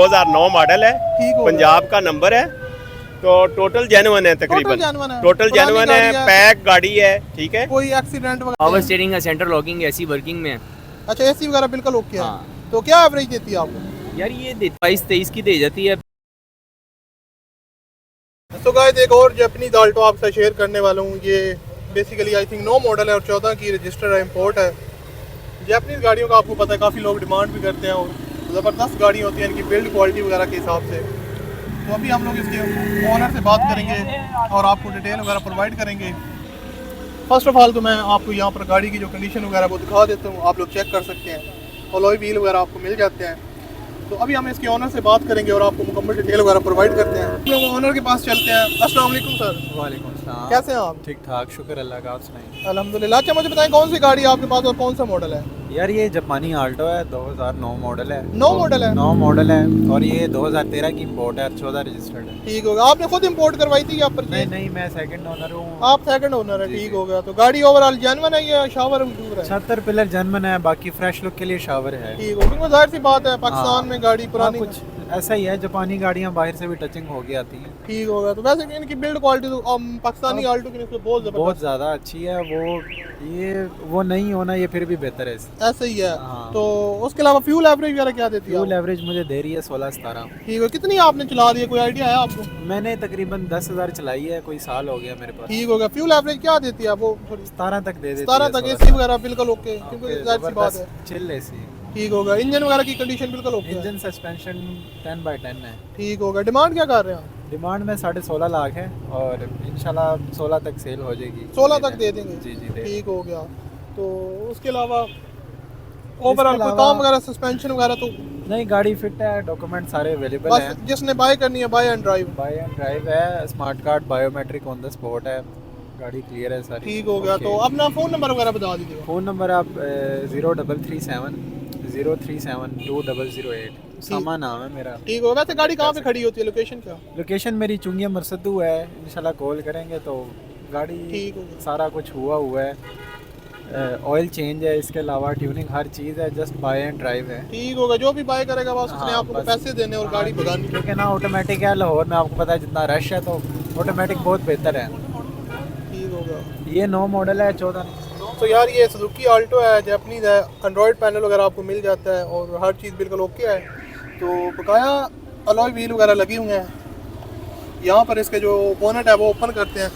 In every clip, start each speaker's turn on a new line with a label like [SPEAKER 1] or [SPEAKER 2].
[SPEAKER 1] 2009 model है,
[SPEAKER 2] ठीक हो
[SPEAKER 1] पंजाब का नंबर है, तो टोटल जेन्युइन है तकरीबन। टोटल जेन्युइन है, पैक गाड़ी है, ठीक है।
[SPEAKER 2] कोई एक्सीडेंट वगैरह?
[SPEAKER 3] पावर स्टीयरिंग है, सेंट्रल लॉकिंग ऐसी वर्किंग में है।
[SPEAKER 2] अच्छा, एसी वगैरह बिल्कुल ओके है।
[SPEAKER 3] हाँ।
[SPEAKER 2] तो क्या एवरेज देती है आपको?
[SPEAKER 3] यार ये 22-23 की दे जाती है।
[SPEAKER 2] तो गाइस एक और जापानीज आल्टो आपसे शेयर करने वाला हूँ। ये बेसिकली आई थिंक 9 मॉडल है और 14 की रजिस्टर है, इंपोर्ट है। जापानीज गाड़ियों का आपको पता है काफ़ी लोग डिमांड भी करते हैं और ज़बरदस्त गाड़ी होती है इनकी बिल्ड क्वालिटी वगैरह के हिसाब से। तो अभी हम लोग इसके ओनर से बात करेंगे और आपको डिटेल वगैरह प्रोवाइड करेंगे। फर्स्ट ऑफ ऑल तो मैं आपको यहाँ पर गाड़ी की जो कंडीशन वगैरह वो दिखा देता हूँ, आप लोग चेक कर सकते हैं। अलॉय व्हील वगैरह आपको मिल जाते हैं। तो अभी हम इसके ओनर से बात करेंगे और आपको मुकम्मल डिटेल वगैरह प्रोवाइड करते हैं। हम लोग ओनर के पास चलते हैं। अस्सलाम वालेकुम सर।
[SPEAKER 4] वालेकुम सलाम।
[SPEAKER 2] कैसे हैं आप?
[SPEAKER 4] ठीक ठाक, शुक्र अल्लाह का, आप सुनाइए।
[SPEAKER 2] अल्हम्दुलिल्लाह। अच्छा मुझे बताएं कौन सी गाड़ी है आपके पास और कौन सा मॉडल है?
[SPEAKER 4] यार ये जापानी आल्टो है, 2009 मॉडल है।
[SPEAKER 2] 9 मॉडल है?
[SPEAKER 4] 9 मॉडल है और ये 2013 की इंपोर्ट है, 14 रजिस्टर्ड है।
[SPEAKER 2] ठीक होगा। आपने खुद इंपोर्ट करवाई थी या
[SPEAKER 4] नहीं नहीं, मैं सेकंड ओनर हूँ।
[SPEAKER 2] आप सेकंड ओनर है?
[SPEAKER 4] जी,
[SPEAKER 2] ठीक
[SPEAKER 4] जी।
[SPEAKER 2] होगा। तो गाड़ी ओवरऑल जेन्युइन है या शावर मौजूद है?
[SPEAKER 4] 76 पिलर जन्मन है, बाकी फ्रेश लुक के लिए शावर है।
[SPEAKER 2] ठीक होगा, क्योंकि जाहिर सी बात है पाकिस्तान
[SPEAKER 4] हाँ।
[SPEAKER 2] में गाड़ी पुरानी
[SPEAKER 4] कुछ ऐसा ही है, जापानी गाड़ियाँ बाहर से भी टचिंग हो के आती हैं।
[SPEAKER 2] ठीक होगा। तो वैसे इनकी बिल्ड क्वालिटी तो पाकिस्तानी आल्टो की निस्बत बहुत
[SPEAKER 4] बहुत
[SPEAKER 2] जबरदस्त
[SPEAKER 4] ज़्यादा अच्छी है। वो नहीं होना, ये फिर भी बेहतर है इससे।
[SPEAKER 2] ऐसे ही है।
[SPEAKER 4] हाँ।
[SPEAKER 2] तो उसके अलावा फ्यूल एवरेज वगैरह क्या देती है?
[SPEAKER 4] फ्यूल एवरेज मुझे दे रही है 16-17।
[SPEAKER 2] ठीक है। कितनी आपने चला दी है, कोई आइडिया है आपको?
[SPEAKER 4] मैंने तकरीबन 10,000 चलाई है, कोई साल हो गया मेरे पास।
[SPEAKER 2] ठीक होगा। फ्यूल एवरेज क्या देती है वो?
[SPEAKER 4] 17 तक दे देती
[SPEAKER 2] 17
[SPEAKER 4] है,
[SPEAKER 2] तक।
[SPEAKER 4] 16
[SPEAKER 2] एसी वगैरह बिल्कुल ओके, क्योंकि
[SPEAKER 4] ओके,
[SPEAKER 2] जाहिर सी बात है।
[SPEAKER 4] जबरदस्त चिल एसी।
[SPEAKER 2] ठीक होगा। इंजन वगैरह की कंडीशन बिल्कुल ओके है?
[SPEAKER 4] इंजन सस्पेंशन 10/10 है।
[SPEAKER 2] ठीक होगा। डिमांड क्या कर रहे हैं आप?
[SPEAKER 4] डिमांड में 16.5 लाख है और इंशाल्लाह 16 तक सेल हो जाएगी। 16
[SPEAKER 2] तक दे देंगे?
[SPEAKER 4] जी जी दे।
[SPEAKER 2] ठीक हो गया। तो उसके अलावा ओवरऑल कोई काम वगैरह, सस्पेंशन वगैरह तो
[SPEAKER 4] नहीं, गाड़ी फिट है, डॉक्यूमेंट सारे अवेलेबल
[SPEAKER 2] बस
[SPEAKER 4] हैं।
[SPEAKER 2] जिसने बाय करनी है buy and drive?
[SPEAKER 4] Buy and drive है, smart card, biometric on the spot है, गाड़ी क्लियर है सारी।
[SPEAKER 2] ठीक हो गया।
[SPEAKER 4] ओके।
[SPEAKER 2] तो अपना फ़ोन नंबर वगैरह बता दीजिएगा।
[SPEAKER 4] फ़ोन नंबर आप 0337 सामा नाम है मेरा।
[SPEAKER 2] ठीक हो। वैसे गाड़ी कहाँ पे खड़ी होती है, लोकेशन क्या?
[SPEAKER 4] लोकेशन मेरी चुंगिया मरसदू है। इंशाल्लाह कॉल करेंगे तो गाड़ी
[SPEAKER 2] ठीक हो गया।
[SPEAKER 4] सारा कुछ हुआ है। ऑयल चेंज है, इसके अलावा ट्यूनिंग हर चीज़ है, जस्ट बाय एंड ड्राइव है।
[SPEAKER 2] ठीक होगा। जो भी बाय करेगा बस उसने
[SPEAKER 4] हाँ,
[SPEAKER 2] आपको
[SPEAKER 4] बस।
[SPEAKER 2] पैसे देने और गाड़ी भगानी।
[SPEAKER 4] क्योंकि ना ऑटोमेटिक है, लाहौर में आपको पता है जितना रश है, तो ऑटोमेटिक बहुत बेहतर है।
[SPEAKER 2] ठीक होगा।
[SPEAKER 4] ये 9 मॉडल है, 14।
[SPEAKER 2] तो यार ये सुजुकी आल्टो है, जापानीज है, एंड्रॉयड पैनल वगैरह आपको मिल जाता है और हर चीज़ बिल्कुल ओके है। तो बकाया अलॉय व्हील वगैरह लगे हुए हैं। यहाँ पर इसके जो बोनट है वो ओपन करते हैं।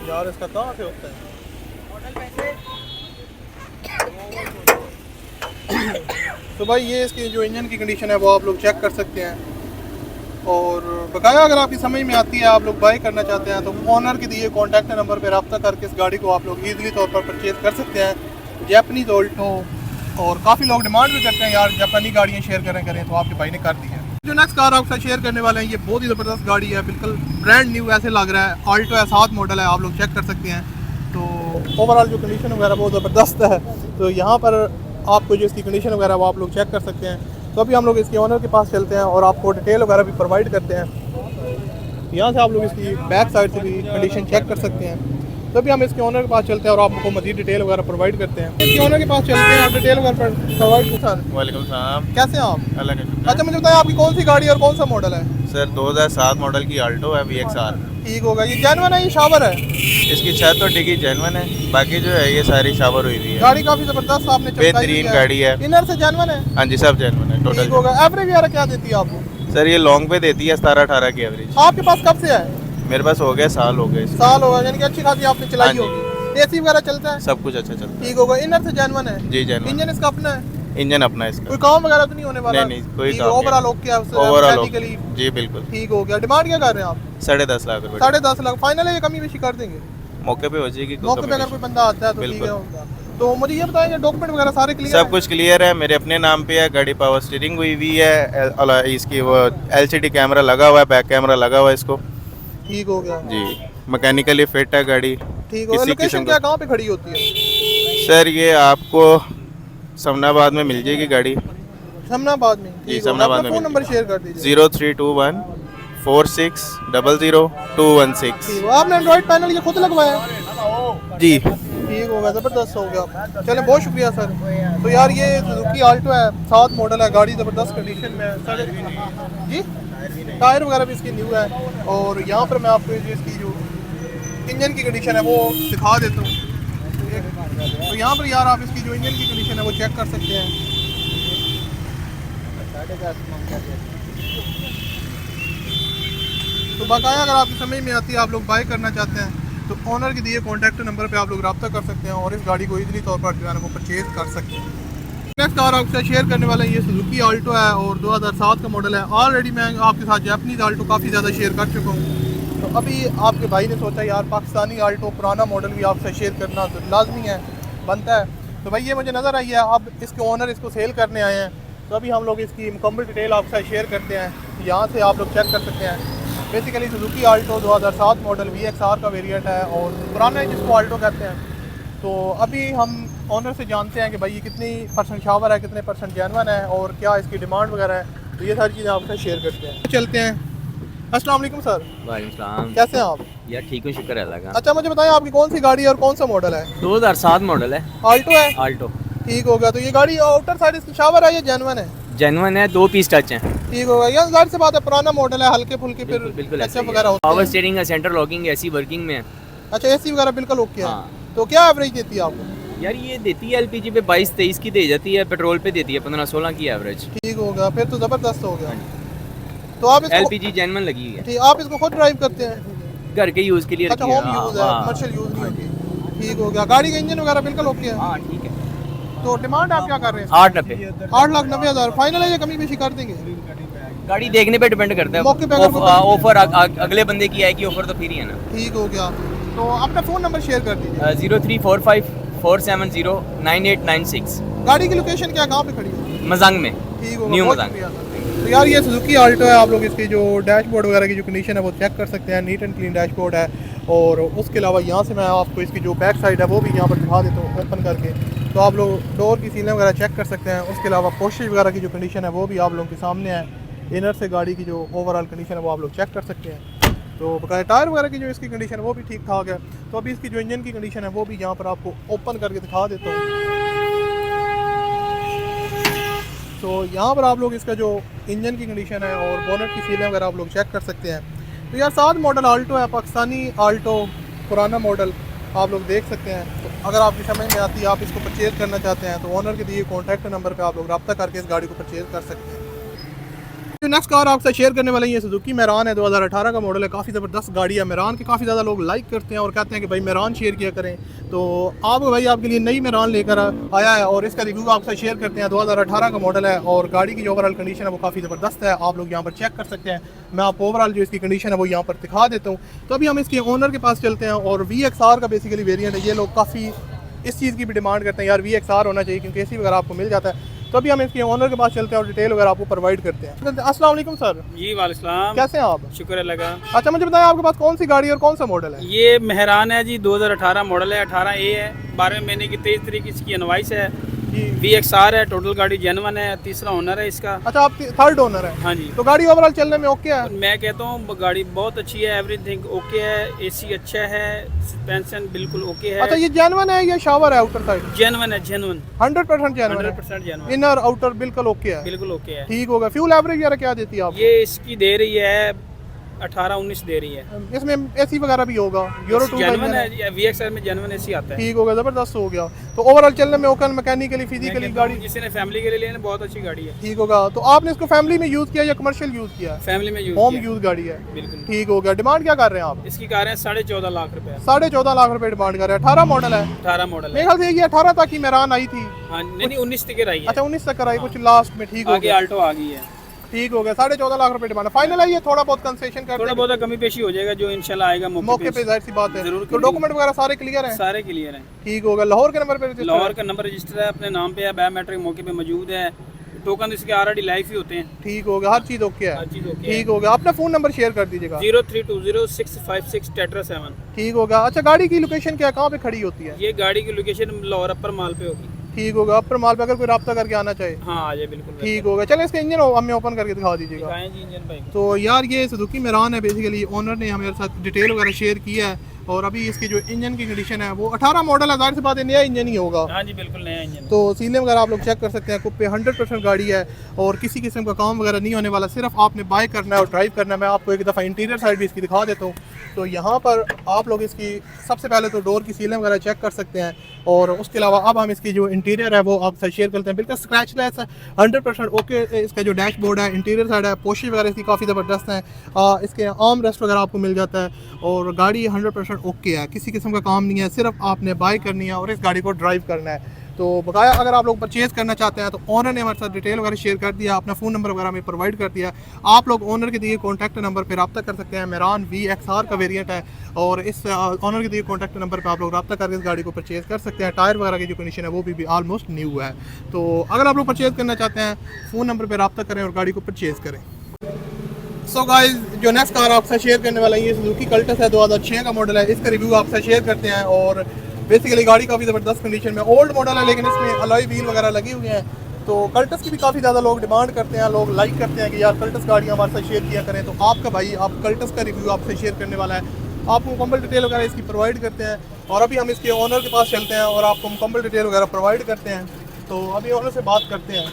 [SPEAKER 2] यार इसका कहाँ से होता है? तो भाई ये इसकी जो इंजन की कंडीशन है वो आप लोग चेक कर सकते हैं। और बकाया अगर आपकी समझ में आती है, आप लोग बाय करना चाहते हैं, तो ऑनर के दिए कॉन्टैक्ट नंबर पर रब्ता करके इस गाड़ी को आप लोग ईजिली तौर पर परचेज़ कर सकते हैं। जापानीज आल्टो, और काफ़ी लोग डिमांड भी करते हैं यार जापानी गाड़ियाँ शेयर करें, तो आपके भाई ने कर दी है। जो नेक्स्ट कार आपसे शेयर करने वाले हैं, ये बहुत ही ज़बरदस्त गाड़ी है, बिल्कुल ब्रांड न्यू ऐसे लग रहा है। आल्टो है, 7 मॉडल है, आप लोग चेक कर सकते हैं। तो ओवरऑल जो कंडीशन वगैरह बहुत ज़बरदस्त है। तो यहाँ पर आपको जो इसकी कंडीशन वगैरह वो आप लोग चेक कर सकते हैं। तो अभी हम लोग इसके ओनर के पास चलते हैं और आपको डिटेल वगैरह भी प्रोवाइड करते हैं। यहाँ से आप लोग इसकी बैक साइड से भी कंडीशन चेक कर सकते हैं। तो अभी हम इसके ओनर के पास चलते हैं और आपको मज़ीद डिटेल वगैरह प्रोवाइड करते हैं। इसके ओनर के पास चलते हैं और डिटेल वगैरह प्रोवाइड करते हैं।
[SPEAKER 5] वालेकुम सलाम।
[SPEAKER 2] कैसे हैं आप?
[SPEAKER 5] अल्लाह का शुक्र।
[SPEAKER 2] अच्छा मुझे बताएं आपकी कौन सी गाड़ी और कौन सा मॉडल है?
[SPEAKER 5] सर 2007 मॉडल की आल्टो है, VXR।
[SPEAKER 2] ठीक होगा। ये जेन्युइन है, ये शावर है?
[SPEAKER 5] इसकी छत तो डिग्गी जेन्युइन है, बाकी जो है ये सारी शावर हुई हुई है।
[SPEAKER 2] गाड़ी काफ़ी ज़बरदस्त आपने चमकाई
[SPEAKER 5] बेहतरीन
[SPEAKER 2] हुई है।
[SPEAKER 5] गाड़ी है।
[SPEAKER 2] इनर से जेन्युइन है?
[SPEAKER 5] हाँ जी, सब जेन्युइन है टोटल।
[SPEAKER 2] ठीक होगा। एवरेज वगैरह क्या देती है आपको?
[SPEAKER 5] सर ये लॉन्ग पे देती है 17-18 की एवरेज।
[SPEAKER 2] आपके पास कब से है?
[SPEAKER 5] मेरे पास हो गया साल हो गए।
[SPEAKER 2] साल होगा, यानी कि अच्छी खासी आपने चलाई
[SPEAKER 5] हाँ जी।
[SPEAKER 2] होगी। एसी वगैरह चलता है?
[SPEAKER 5] सब कुछ अच्छा चलता है।
[SPEAKER 2] ठीक होगा। इनर से जेन्युइन है?
[SPEAKER 5] जी जेन्युइन।
[SPEAKER 2] इंजन इसका अपना है?
[SPEAKER 5] इंजन अपना है इसका।
[SPEAKER 2] कोई काम वगैरह तो नहीं होने वाला?
[SPEAKER 5] नहीं, कोई काम नहीं।
[SPEAKER 2] ओवरऑल ओके है उससे?
[SPEAKER 5] ओवरऑल
[SPEAKER 2] मैकेनिकली
[SPEAKER 5] जी बिल्कुल।
[SPEAKER 2] ठीक हो गया। डिमांड क्या कर रहे हैं आप?
[SPEAKER 5] 10.5 लाख रुपए।
[SPEAKER 2] 10.5 लाख फाइनल है या कमी बेशी कर देंगे?
[SPEAKER 5] मौके पे हो जाएगी।
[SPEAKER 2] मौके पे अगर कोई बंदा आता है तो ठीक
[SPEAKER 5] बिल्कुल।
[SPEAKER 2] है होगा। तो मुझे ये बताएं डॉक्यूमेंट वगैरह सारे क्लियर
[SPEAKER 5] सब कुछ क्लियर है, मेरे अपने नाम पे है। गाड़ी पावर स्टीयरिंग हुई हुई है, इसकी वो LCD कैमरा लगा हुआ है, बैक कैमरा लगा हुआ है इसको।
[SPEAKER 2] ठीक हो गया
[SPEAKER 5] जी, मैकेनिकली फिट है गाड़ी।
[SPEAKER 2] ठीक हो।
[SPEAKER 5] किसी
[SPEAKER 2] लोकेशन
[SPEAKER 5] किस्म
[SPEAKER 2] क्या
[SPEAKER 5] का-
[SPEAKER 2] कहाँ पे खड़ी होती है?
[SPEAKER 5] सर ये आपको समनाबाद में मिल जाएगी गाड़ी।
[SPEAKER 2] समनाबाद में?
[SPEAKER 5] जी,
[SPEAKER 2] ठीक हो।
[SPEAKER 5] समनाबाद
[SPEAKER 2] अपना
[SPEAKER 5] में
[SPEAKER 2] फ़ोन
[SPEAKER 5] मिल
[SPEAKER 2] नंबर शेयर कर दीजिए।
[SPEAKER 5] 0321 4600 216।
[SPEAKER 2] ठीक हो। आपने एंड्रॉइड पैनल ये खुद लगवाया है?
[SPEAKER 5] जी
[SPEAKER 2] ठीक हो गया, ज़बरदस्त हो गया। चलें, बहुत शुक्रिया सर। तो यार ये सुजुकी आल्टो है, 7 मॉडल है, गाड़ी ज़बरदस्त कंडीशन में है सर जी। टायर वगैरह भी इसकी न्यू है। और यहाँ पर मैं आपको इसकी जो इंजन की कंडीशन है वो दिखा देता हूँ। तो यहाँ पर यार आप इसकी जो इंजन की कंडीशन है वो चेक कर सकते हैं। तो बाकाया अगर आपकी समझ में आती है, आप लोग बाय करना चाहते हैं तो ऑनर के दिए कॉन्टैक्ट नंबर पे आप लोग रब्ता कर सकते हैं और इस गाड़ी को इजीली तौर पर जो है ना वो परचेज कर सकते हैं। नेक्स्ट कार आपके साथ शेयर करने वाला ये सुजुकी आल्टो है और 2007 का मॉडल है। ऑलरेडी मैं आपके साथ जैपनीज आल्टो काफ़ी ज़्यादा शेयर कर चुका हूँ। तो अभी आपके भाई ने सोचा यार पाकिस्तानी आल्टो पुराना मॉडल भी आपसे शेयर करना तो लाजमी है, बनता है। तो भाई ये मुझे नज़र आई है, अब इसके ऑनर इसको सेल करने आए हैं। तो अभी हम लोग इसकी मुकम्मल डिटेल आपके साथ शेयर करते हैं। यहाँ से आप लोग चेक कर सकते हैं। Basically Suzuki Alto 2007 model VXR का वेरिएंट है और पुराना है जिसको आल्टो कहते हैं। तो अभी हम ऑनर से जानते हैं कि भाई ये कितनी परसेंट शावर है, कितने परसेंट जेन्युइन है और क्या इसकी डिमांड वगैरह है। तो ये सारी चीज़ें आपसे शेयर करते हैं। चलते हैं। अस्सलाम वालेकुम सर।
[SPEAKER 3] वालेकुम।
[SPEAKER 2] कैसे हैं आप?
[SPEAKER 3] यार ठीक हूँ, शुक्र है अल्लाह का।
[SPEAKER 2] अच्छा मुझे बताएं आपकी कौन सी गाड़ी है और कौन सा मॉडल है?
[SPEAKER 3] 2007 मॉडल है,
[SPEAKER 2] आल्टो है।
[SPEAKER 3] आल्टो।
[SPEAKER 2] ठीक हो गया। तो ये गाड़ी आउटर साइड इसकी शावर है या जेन्युइन है?
[SPEAKER 3] जेन्युइन है, 2 पीस टच हैं।
[SPEAKER 2] ठीक होगा। यार जाहिर सी बात है पुराना मॉडल है, हल्के फुल्के फिर
[SPEAKER 3] बिल्कुल
[SPEAKER 2] अच्छा वगैरह होता
[SPEAKER 3] पावर
[SPEAKER 2] है।
[SPEAKER 3] स्टीयरिंग है, सेंटर लॉकिंग ऐसी वर्किंग में है।
[SPEAKER 2] अच्छा एसी वगैरह बिल्कुल ओके है।
[SPEAKER 3] हाँ।
[SPEAKER 2] तो क्या एवरेज देती है आपको?
[SPEAKER 3] यार ये देती है LPG पे 22-23 की दे जाती है, पेट्रोल पे देती है 15-16 की एवरेज।
[SPEAKER 2] ठीक होगा, फिर तो ज़बरदस्त हो गया। तो आप इसको
[SPEAKER 3] LPG जेन्युइन लगी हुई है,
[SPEAKER 2] ठीक, आप इसको खुद ड्राइव करते हैं?
[SPEAKER 3] घर के यूज़ के लिए
[SPEAKER 2] अच्छा
[SPEAKER 3] रखी
[SPEAKER 2] होम यूज़ है, कमर्शियल यूज़ नहीं होती। ठीक हो गया। गाड़ी का इंजन वगैरह बिल्कुल ओके है।
[SPEAKER 3] हाँ ठीक है।
[SPEAKER 2] तो डिमांड आप क्या कर रहे हैं?
[SPEAKER 3] 890।
[SPEAKER 2] 8,90,000 फाइनल है या कमी पेशी कर देंगे?
[SPEAKER 3] गाड़ी देखने पे डिपेंड करता है।
[SPEAKER 2] मौके पे अगर
[SPEAKER 3] ऑफर अगले बंदे की आएगी ऑफर तो फिर ही है ना।
[SPEAKER 2] ठीक हो गया। तो अपना फ़ोन नंबर शेयर कर दीजिए।
[SPEAKER 3] 0345-470-9896।
[SPEAKER 2] गाड़ी की लोकेशन क्या, कहाँ पे खड़ी है?
[SPEAKER 3] मजंग में।
[SPEAKER 2] ठीक होगा,
[SPEAKER 3] न्यू
[SPEAKER 2] बहुत
[SPEAKER 3] मजंग।
[SPEAKER 2] शुक्रिया। तो यार ये सुजुकी आल्टो है, आप लोग इसकी जो डैशबोर्ड वगैरह की जो कंडीशन है वो चेक कर सकते हैं। नीट एंड क्लीन डैशबोर्ड है। और उसके अलावा यहाँ से मैं आपको इसकी जो बैक साइड है वो भी यहाँ पर दिखा देता हूँ ओपन करके। तो आप लोग डोर की सीलें वगैरह चेक कर सकते हैं। उसके अलावा पोस्टेज वगैरह की जो कंडीशन है वो भी आप लोगों के सामने है। इनर से गाड़ी की जो ओवरऑल कंडीशन है वो आप लोग चेक कर सकते हैं। तो बकाया टायर वगैरह की जो इसकी कंडीशन है वो भी ठीक ठाक है। तो अभी इसकी जो इंजन की कंडीशन है वो भी यहाँ पर आपको ओपन करके दिखा देता हूँ। तो यहाँ पर आप लोग इसका जो इंजन की कंडीशन है और बोनट की सीलें वगैरह आप लोग चेक कर सकते हैं। तो यार 7 मॉडल आल्टो है, पाकिस्तानी आल्टो पुराना मॉडल आप लोग देख सकते हैं। तो अगर आपकी समझ में आती है, आप इसको परचेज़ करना चाहते हैं तो ऑनर के दिए कॉन्टैक्ट नंबर पे आप लोग रब्ता करके इस गाड़ी को परचेज़ कर सकते हैं। जो नेक्स्ट कार आपसे शेयर करने वाले ये सुजुकी मैरान है, 2018 का मॉडल है। काफ़ी ज़बरदस्त गाड़ी है। मैरान के काफ़ी ज़्यादा लोग लाइक करते हैं और कहते हैं कि भाई मैरान शेयर किया करें। तो आप भाई आपके लिए नई मैरान लेकर आया है और इसका रिव्यू आपसे शेयर करते हैं। 2018 का मॉडल है और गाड़ी की जो ओवरऑल कंडीशन है वो काफ़ी ज़बरदस्त है। आप लोग यहाँ पर चेक कर सकते हैं। मैं आपको ओवरऑल जो इसकी कंडीशन है वो यहाँ पर दिखा देता हूँ। तो अभी हम इसके ओनर के पास चलते हैं और VXR का बेसिकली वेरिएंट है। ये लोग काफ़ी इस चीज़ की भी डिमांड करते हैं यार VXR होना चाहिए क्योंकि एसी वगैरह आपको मिल जाता है। तो अभी हम इसके ओनर के पास चलते हैं और डिटेल वगैरह आपको प्रोवाइड करते हैं। अस्सलाम वालेकुम सर।
[SPEAKER 6] जी वालेकुम।
[SPEAKER 2] कैसे हैं आप?
[SPEAKER 6] शुक्र है लगा।
[SPEAKER 2] अच्छा मुझे बताएं आपके पास कौन सी गाड़ी और कौन सा मॉडल है?
[SPEAKER 6] ये मेहरान है जी, 2018 मॉडल है, 18A है, 12वें महीने की 23 तारीख इसकी इनवाइस है।
[SPEAKER 2] जी।
[SPEAKER 6] VXR है, टोटल गाड़ी जेन्युइन है, तीसरा ओनर है इसका।
[SPEAKER 2] अच्छा आप थर्ड ओनर है?
[SPEAKER 6] हाँ जी।
[SPEAKER 2] तो गाड़ी ओवरऑल चलने में ओके है?
[SPEAKER 6] मैं कहता हूँ गाड़ी बहुत अच्छी है, एवरीथिंग ओके है, AC अच्छा है, सस्पेंशन बिल्कुल ओके है।
[SPEAKER 2] अच्छा ये जेन्युइन है या शावर है आउटर साइड?
[SPEAKER 6] जेन्युइन है, जेन्युइन
[SPEAKER 2] 100% जेन्युइन है।
[SPEAKER 6] 100% जेन्युइन,
[SPEAKER 2] इनर आउटर बिल्कुल ओके है?
[SPEAKER 6] बिल्कुल ओके है।
[SPEAKER 2] ठीक होगा। फ्यूल एवरेज वगैरह क्या देती है आप?
[SPEAKER 6] ये इसकी दे रही है 18-19 दे रही है।
[SPEAKER 2] इसमें एसी वगैरह भी होगा? यूरो 2
[SPEAKER 6] जेन्युइन है, VXR में जेन्युइन AC आता है।
[SPEAKER 2] ठीक होगा, जबरदस्त हो गया। तो ओवरऑल चलने में ओके, मैकेनिकली फिजिकली गाड़ी
[SPEAKER 6] जिसने फैमिली के लिए लेना बहुत अच्छी गाड़ी है।
[SPEAKER 2] ठीक होगा। तो आपने इसको फैमिली में यूज किया या कमर्शियल यूज किया?
[SPEAKER 6] फैमिली में यूज
[SPEAKER 2] होम
[SPEAKER 6] किया।
[SPEAKER 2] यूज गाड़ी है।
[SPEAKER 6] बिल्कुल।
[SPEAKER 2] ठीक हो गया। डिमांड क्या कर रहे हैं आप?
[SPEAKER 6] इसकी कार है 14.5 लाख रुपए।
[SPEAKER 2] 14.5 लाख रुपए डिमांड कर रहे हैं। 18 मॉडल है?
[SPEAKER 6] 18 मॉडल
[SPEAKER 2] मेरे
[SPEAKER 6] है।
[SPEAKER 2] ख्याल से ये 18 तक ही मैरान आई थी।
[SPEAKER 6] हाँ नहीं 19 तक आई है।
[SPEAKER 2] अच्छा 19 तक कराई कुछ लास्ट में। ठीक हो
[SPEAKER 6] आगे
[SPEAKER 2] गया।
[SPEAKER 6] आल्टो आ गई है।
[SPEAKER 2] ठीक हो गया। 14.5 लाख रुपए डिमांड फाइनल है। ये थोड़ा बहुत कंसेशन कर
[SPEAKER 6] थोड़ा बहुत कमी पेशी हो जाएगा जो इंशाल्लाह आएगा
[SPEAKER 2] मौके पे, जाहिर सी बात है।
[SPEAKER 6] जरूर
[SPEAKER 2] तो डॉक्यूमेंट वगैरह सारे क्लियर हैं?
[SPEAKER 6] सारे क्लियर हैं।
[SPEAKER 2] ठीक होगा। लाहौर के नंबर पे register
[SPEAKER 6] लाहौर
[SPEAKER 2] है?
[SPEAKER 6] का नंबर रजिस्टर है, अपने नाम पे है, बायोमेट्रिक मौके पे मौजूद है, टोकन इसके ऑलरेडी लाइव ही होते हैं।
[SPEAKER 2] ठीक होगा। हर चीज़ ओके है?
[SPEAKER 6] हर चीज ओके
[SPEAKER 2] ठीक होगा। अपना फ़ोन नंबर शेयर कर दीजिएगा।
[SPEAKER 6] 03206567।
[SPEAKER 2] ठीक होगा। अच्छा गाड़ी की लोकेशन क्या, कहाँ पे खड़ी होती है?
[SPEAKER 6] ये गाड़ी की लोकेशन लाहौर अपर माल पे होगी।
[SPEAKER 2] ठीक होगा। अपर माल पे अगर कोई रब्ता करके आना चाहे?
[SPEAKER 6] हाँ आ जाए बिल्कुल।
[SPEAKER 2] ठीक होगा। चले इसका इंजन हमें ओपन करके दिखा दीजिएगा।
[SPEAKER 6] दिखाएं जी इंजन भाई।
[SPEAKER 2] तो यार ये सुजुकी मैरान है। बेसिकली ओनर ने हमारे साथ डिटेल वगैरह शेयर किया है और अभी इसकी जो इंजन की कंडीशन है वो 18 मॉडल है, जाहिर सी बात है नया इंजन ही होगा।
[SPEAKER 6] हाँ जी बिल्कुल नया इंजन।
[SPEAKER 2] तो सीलें वगैरह आप लोग चेक कर सकते हैं, कुप्पे 100% गाड़ी है और किसी किस्म का काम वगैरह नहीं होने वाला, सिर्फ आपने बाय करना है और ड्राइव करना है। मैं आपको एक दफ़ा इंटीरियर साइड भी इसकी दिखा देता हूँ। तो यहाँ पर आप लोग इसकी सबसे पहले तो डोर की सीलें वगैरह चेक कर सकते हैं और उसके अलावा अब हम इसकी जो इंटीरियर है वो आपसे शेयर करते हैं। बिल्कुल स्क्रैचलेस है, 100% ओके। इसका जो डैशबोर्ड है, इंटीरियर साइड है, पोशेज वगैरह इसकी काफ़ी ज़बरदस्त है। इसके आर्म रेस्ट वगैरह आपको मिल जाता है और गाड़ी 100% ओके है, किसी किस्म का काम नहीं है, सिर्फ आपने बाय करनी है और इस गाड़ी को ड्राइव करना है। तो बकाया अगर आप लोग परचेज़ करना चाहते हैं तो ओनर ने हमारे साथ डिटेल वगैरह शेयर कर दिया, अपना फ़ोन नंबर वगैरह हमें प्रोवाइड कर दिया। आप लोग ओनर के दिए कॉन्टैक्ट नंबर पर रब्ता कर सकते हैं। मेरान VXR का वेरिएंट है और इस ओनर के दिए कॉन्टैक्ट नंबर पर आप लोग रब्ता करके इस गाड़ी को परचेज़ कर सकते हैं। टायर वगैरह की जो कंडीशन है वो भी ऑलमोस्ट न्यू है। तो अगर आप लोग परचेज़ करना चाहते हैं फ़ोन नंबर पर रब्ता करें और गाड़ी को परचेज़ करें। सो गाइस, जो नेक्स्ट कार आपसे शेयर करने वाला है ये सुजुकी कल्टस है, 2006 का मॉडल है। इसका रिव्यू आपसे शेयर करते हैं और बेसिकली गाड़ी काफ़ी ज़बरदस्त कंडीशन में, ओल्ड मॉडल है लेकिन इसमें अलॉय व्हील वगैरह लगी हुई हैं। तो कल्टस की भी काफ़ी ज़्यादा लोग डिमांड करते हैं, लोग लाइक करते हैं कि यार कल्टस गाड़ियाँ हमारे साथ शेयर किया करें। तो आपका भाई आप कल्टस का रिव्यू आपसे शेयर करने वाला है, आपको मुकम्मल डिटेल वगैरह इसकी प्रोवाइड करते हैं। और अभी हम इसके ओनर के पास चलते हैं और आपको मुकम्मल डिटेल वगैरह प्रोवाइड करते हैं। तो अभी ओनर से बात करते हैं।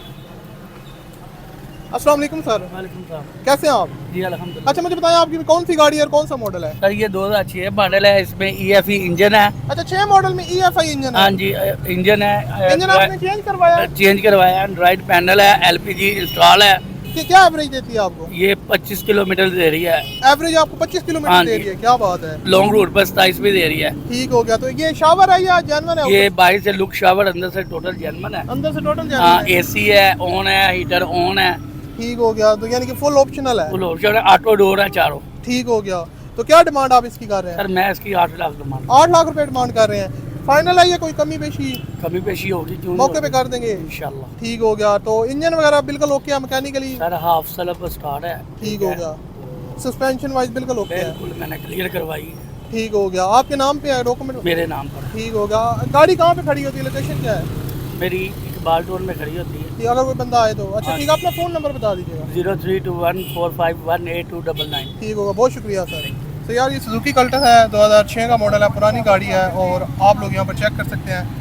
[SPEAKER 2] अस्सलाम वालेकुम सर।
[SPEAKER 7] वालेकुम सलाम।
[SPEAKER 2] कैसे हैं आप?
[SPEAKER 7] जी अल्हम्दुलिल्लाह।
[SPEAKER 2] अच्छा मुझे बताएं आपकी कौन सी गाड़ी है और कौन सा मॉडल है?
[SPEAKER 7] सर ये 2006 मॉडल है, इसमें EFE इंजन है।
[SPEAKER 2] अच्छा 6 मॉडल में EFI इंजन है?
[SPEAKER 7] हाँ जी इंजन है।
[SPEAKER 2] इंजन आपने चेंज करवाया?
[SPEAKER 7] चेंज करवाया, एंड्रॉइड पैनल है, LPG इंस्टॉल है।
[SPEAKER 2] कि क्या एवरेज देती है आपको?
[SPEAKER 7] ये 25 किलोमीटर दे रही है।
[SPEAKER 2] एवरेज आपको 25 किलोमीटर
[SPEAKER 7] हाँ
[SPEAKER 2] दे
[SPEAKER 7] जी।
[SPEAKER 2] रही है, क्या बात है।
[SPEAKER 7] लॉन्ग रूट पर 27 भी दे रही है।
[SPEAKER 2] ठीक हो गया। तो ये शावर है या जेन्युइन है?
[SPEAKER 7] ये बाहर से लुक शावर, अंदर से टोटल जेन्युइन है।
[SPEAKER 2] अंदर से टोटल
[SPEAKER 7] हाँ,
[SPEAKER 2] जेन्युइन है।
[SPEAKER 7] AC है, ऑन है, हीटर ऑन है।
[SPEAKER 2] ठीक हो गया। तो यानी कि फुल ऑप्शनल है।
[SPEAKER 7] फुल ऑप्शन है, ऑटो डोर है चारों।
[SPEAKER 2] ठीक हो गया। तो क्या डिमांड आप इसकी कर रहे हैं?
[SPEAKER 7] सर मैं इसकी 8 लाख डिमांड।
[SPEAKER 2] 8 लाख रुपए डिमांड कर रहे हैं। फाइनल है या कोई कमी पेशी
[SPEAKER 7] कमी पेशी होगी, क्यों
[SPEAKER 2] मौके पे कर देंगे?
[SPEAKER 7] इंशाल्लाह।
[SPEAKER 2] ठीक हो गया। तो इंजन वगैरह बिल्कुल ओके है, मैकेनिकली
[SPEAKER 7] सर हाफ स्लप स्टार्ट है।
[SPEAKER 2] ठीक हो गया। सस्पेंशन वाइज बिल्कुल ओके है।
[SPEAKER 7] बिल्कुल मैंने क्लियर करवाई है।
[SPEAKER 2] ठीक हो गया। आपके नाम पे है डॉक्यूमेंट?
[SPEAKER 7] मेरे नाम पर।
[SPEAKER 2] ठीक हो गया। गाड़ी कहाँ पे खड़ी होती है, लोकेशन क्या है?
[SPEAKER 7] मेरी इकबाल टोल में खड़ी होती है।
[SPEAKER 2] ठीक, अगर कोई बंदा आए तो अच्छा ठीक है, अपना फ़ोन नंबर बता दीजिएगा।
[SPEAKER 7] 032145182299।
[SPEAKER 2] ठीक होगा, बहुत शुक्रिया सर। तो यार ये सुजुकी कल्टस है, 2006 का मॉडल है, पुरानी गाड़ी है और आप लोग यहाँ पर चेक कर सकते हैं।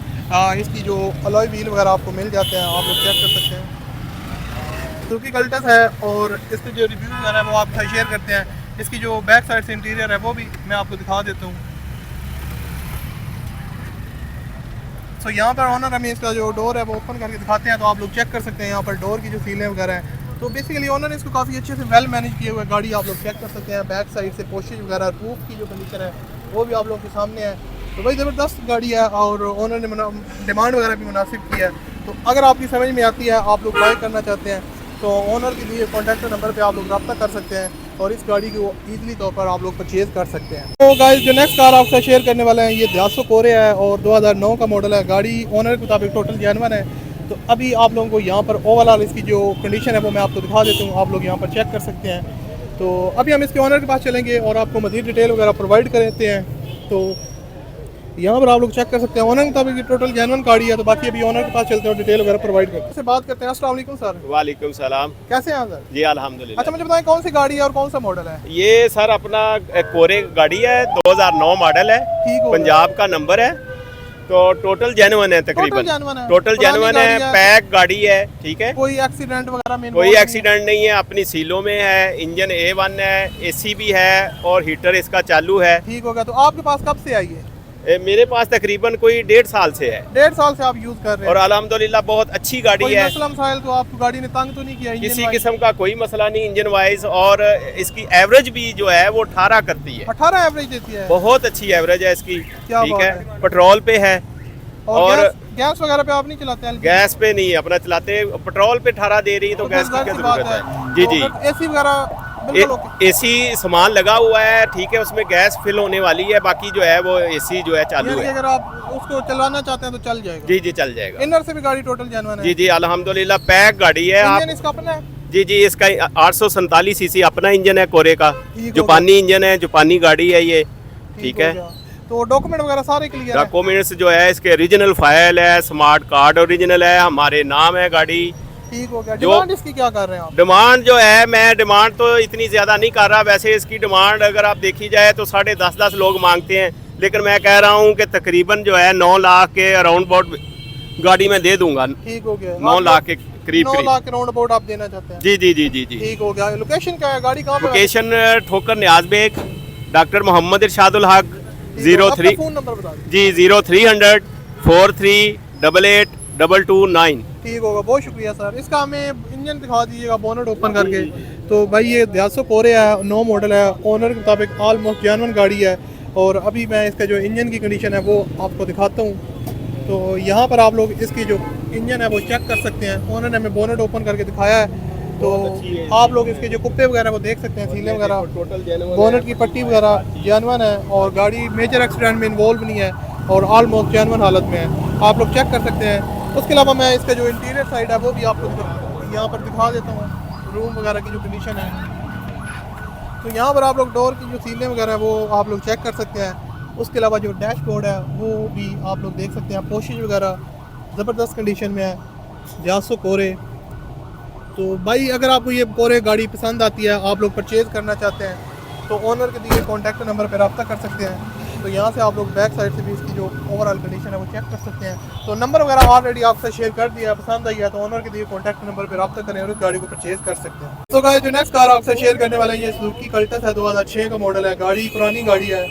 [SPEAKER 2] इसकी जो अलॉय व्हील वगैरह आपको मिल जाते हैं, आप लोग चेक कर सकते हैं। सुजुकी कल्टस है और इसके जो रिव्यू वगैरह है वो आप शेयर करते हैं। इसकी जो बैक साइड से इंटीरियर है वो भी मैं आपको दिखा देता हूँ। तो यहाँ पर ऑनर हमें इसका जो डोर है वो ओपन करके दिखाते हैं, तो आप लोग चेक कर सकते हैं यहाँ पर डोर की जो सीलें वगैरह हैं। तो बेसिकली ऑनर ने इसको काफ़ी अच्छे से वेल मैनेज किए हुए गाड़ी आप लोग चेक कर सकते हैं। बैक साइड से पोशेज वगैरह, रूफ की जो कंडीशन है वो भी आप लोगों के सामने है। तो भाई ज़बरदस्त गाड़ी है और ऑनर ने डिमांड वगैरह भी मुनासिब की है। तो अगर आपकी समझ में आती है, आप लोग बाय करना चाहते हैं तो ऑनर के लिए कॉन्टैक्ट नंबर पे आप लोग रब्ता कर सकते हैं और इस गाड़ी को ईजिली तौर पर आप लोग परचेज़ कर सकते हैं। तो गाइस जो नेक्स्ट कार आपसे शेयर करने वाले हैं ये Daihatsu कोरे है और 2009 का मॉडल है। गाड़ी ऑनर के मुताबिक टोटल जेन्युइन है। तो अभी आप लोगों को यहाँ पर ओवरऑल इसकी जो कंडीशन है वो मैं आपको दिखा देता हूँ, आप लोग यहाँ पर चेक कर सकते हैं। तो अभी हम इसके ऑनर के पास चलेंगे और आपको मज़ीद डिटेल वगैरह प्रोवाइड करते हैं। तो यहाँ पर आप लोग चेक कर सकते हैं, ऑनर के मुताबिक ये टोटल जेन्युइन गाड़ी है। तो बाकी अभी ऑनर के पास चलते हैं और डिटेल वगैरह प्रोवाइड करते हैं। इससे बात करते हैं। अस्सलाम वालेकुम सर।
[SPEAKER 1] वालेकुम सलाम।
[SPEAKER 2] कैसे हैं सर?
[SPEAKER 1] जी अल्हम्दुलिल्लाह।
[SPEAKER 2] अच्छा मुझे बताएं कौन सी गाड़ी है और कौन सा मॉडल है?
[SPEAKER 1] ये सर अपना कोरे गाड़ी है, 2009 मॉडल है,
[SPEAKER 2] ठीक हो
[SPEAKER 1] पंजाब का नंबर है। तो टोटल जेन्युइन है तकरीबन। टोटल जेन्युइन है, पैक गाड़ी है। ठीक है,
[SPEAKER 2] कोई एक्सीडेंट वगैरह में
[SPEAKER 1] कोई एक्सीडेंट नहीं है, अपनी सीलों में है, इंजन A1 है, AC भी है और हीटर इसका चालू है।
[SPEAKER 2] ठीक हो गया। तो आपके पास कब से आई है?
[SPEAKER 1] मेरे पास तकरीबन कोई 1.5 साल से है।
[SPEAKER 2] 1.5 साल से आप यूज कर रहे हैं
[SPEAKER 1] और अल्हम्दुलिल्लाह बहुत अच्छी गाड़ी
[SPEAKER 2] कोई
[SPEAKER 1] है।
[SPEAKER 2] मसला मसाइल तो आपको गाड़ी ने तंग तो नहीं किया?
[SPEAKER 1] किसी किस्म का कोई मसला नहीं इंजन वाइज। और इसकी एवरेज भी जो है वो 18 करती है।
[SPEAKER 2] 18 एवरेज देती है?
[SPEAKER 1] बहुत अच्छी एवरेज है इसकी।
[SPEAKER 2] क्या
[SPEAKER 1] ठीक
[SPEAKER 2] बात
[SPEAKER 1] है,
[SPEAKER 2] है।
[SPEAKER 1] पेट्रोल पे है और
[SPEAKER 2] गैस वगैरह पे आप नहीं चलाते हैं?
[SPEAKER 1] गैस पे नहीं अपना चलाते। पेट्रोल पे 18 दे रही है तो गैस की क्या जरूरत है। जी जी।
[SPEAKER 2] एसी वगैरह बिल्कुल ओके?
[SPEAKER 1] AC सामान लगा हुआ है, ठीक है, उसमें गैस फिल होने वाली है, बाकी जो है वो AC जो है चालू
[SPEAKER 2] यानी कि
[SPEAKER 1] है।
[SPEAKER 2] अगर आप उसको चलाना चाहते हैं तो चल जाएगा?
[SPEAKER 1] जी जी चल जाएगा।
[SPEAKER 2] इनर से भी गाड़ी टोटल जेन्युइन है?
[SPEAKER 1] जी जी अल्हम्दुलिल्लाह पैक गाड़ी है।
[SPEAKER 2] इंजन
[SPEAKER 1] आप
[SPEAKER 2] इसका अपना है?
[SPEAKER 1] जी जी इसका 847 सीसी अपना इंजन है कोरे का,
[SPEAKER 2] ठीक हो
[SPEAKER 1] जापानी इंजन है, जापानी गाड़ी है ये। ठीक
[SPEAKER 2] हो
[SPEAKER 1] है,
[SPEAKER 2] गया। तो डॉक्यूमेंट वगैरह सारे क्लियर है?
[SPEAKER 1] डॉक्यूमेंट्स जो है इसके ओरिजिनल फाइल है, स्मार्ट कार्ड ओरिजिनल है, हमारे नाम है गाड़ी।
[SPEAKER 2] ठीक हो गया।
[SPEAKER 1] जो-
[SPEAKER 2] डिमांड इसकी क्या कर रहे हैं आप?
[SPEAKER 1] डिमांड जो है, मैं डिमांड तो इतनी ज़्यादा नहीं कर रहा, वैसे इसकी डिमांड अगर आप देखी जाए तो 10.5 लोग मांगते हैं, लेकिन मैं कह रहा हूँ कि तकरीबन जो है 9 लाख के अराउंड अबाउट गाड़ी में दे दूंगा।
[SPEAKER 2] ठीक हो गया।
[SPEAKER 1] 9 लाख के करीब
[SPEAKER 2] 9
[SPEAKER 1] करीब।
[SPEAKER 2] लाख के राउंड अबाउट आप देना चाहते हैं?
[SPEAKER 1] जी जी जी जी जी।
[SPEAKER 2] ठीक हो गया। लोकेशन क्या है, गाड़ी कहाँ पे?
[SPEAKER 1] लोकेशन ठोकर न्याज बेग, डॉक्टर मोहम्मद इरशादुल हक,
[SPEAKER 2] ठीक है, आपका
[SPEAKER 1] 03
[SPEAKER 2] फोन नंबर बता दीजिए।
[SPEAKER 1] जी 0300 4388 229।
[SPEAKER 2] ठीक होगा, बहुत शुक्रिया सर। इसका हमें इंजन दिखा दीजिएगा बोनट ओपन करके। तो भाई ये 200 कोरे है, 9 मॉडल है, ओनर के मुताबिक ऑलमोस्ट जेन्युइन गाड़ी है। और अभी मैं इसका जो इंजन की कंडीशन है वो आपको दिखाता हूँ। तो यहाँ पर आप लोग इसकी जो इंजन है वो चेक कर सकते हैं। ओनर ने हमें बोनट ओपन करके दिखाया है, तो आप लोग इसके जो कुप्पे वगैरह वो देख सकते हैं, सीले वगैरह,
[SPEAKER 1] टोटल
[SPEAKER 2] बोनट की पट्टी वगैरह जेन्युइन है, और गाड़ी मेजर एक्सीडेंट में इन्वॉल्व नहीं है और ऑलमोस्ट जेन्युइन हालत में है, आप लोग चेक कर सकते हैं। उसके अलावा मैं इसका जो इंटीरियर साइड है वो भी आपको यहाँ पर दिखा देता हूँ, रूम वगैरह की जो कंडीशन है। तो यहाँ पर आप लोग डोर की जो सीलें वगैरह है वो आप लोग चेक कर सकते हैं। उसके अलावा जो डैशबोर्ड है वो भी आप लोग देख सकते हैं, पोशिश वगैरह ज़बरदस्त कंडीशन में है, 200 कोरे। तो भाई अगर आपको ये कोरे गाड़ी पसंद आती है, आप लोग परचेज़ करना चाहते हैं, तो ओनर के दिए कॉन्टैक्ट नंबर पर रब्ता कर सकते हैं। तो यहाँ से आप लोग बैक साइड से भी इसकी जो ओवरऑल कंडीशन है वो चेक कर सकते हैं। तो नंबर वगैरह ऑलरेडी आपसे शेयर कर दिया, पसंद आई है तो ओनर के दिए कॉन्टैक्ट नंबर पर रब्ता करें और इस गाड़ी को परचेज़ कर सकते हैं। तो गाइस जो नेक्स्ट कार आपसे शेयर करने वाले हैं, ये सुजुकी कल्टस है, 2006 का मॉडल है। गाड़ी पुरानी गाड़ी है,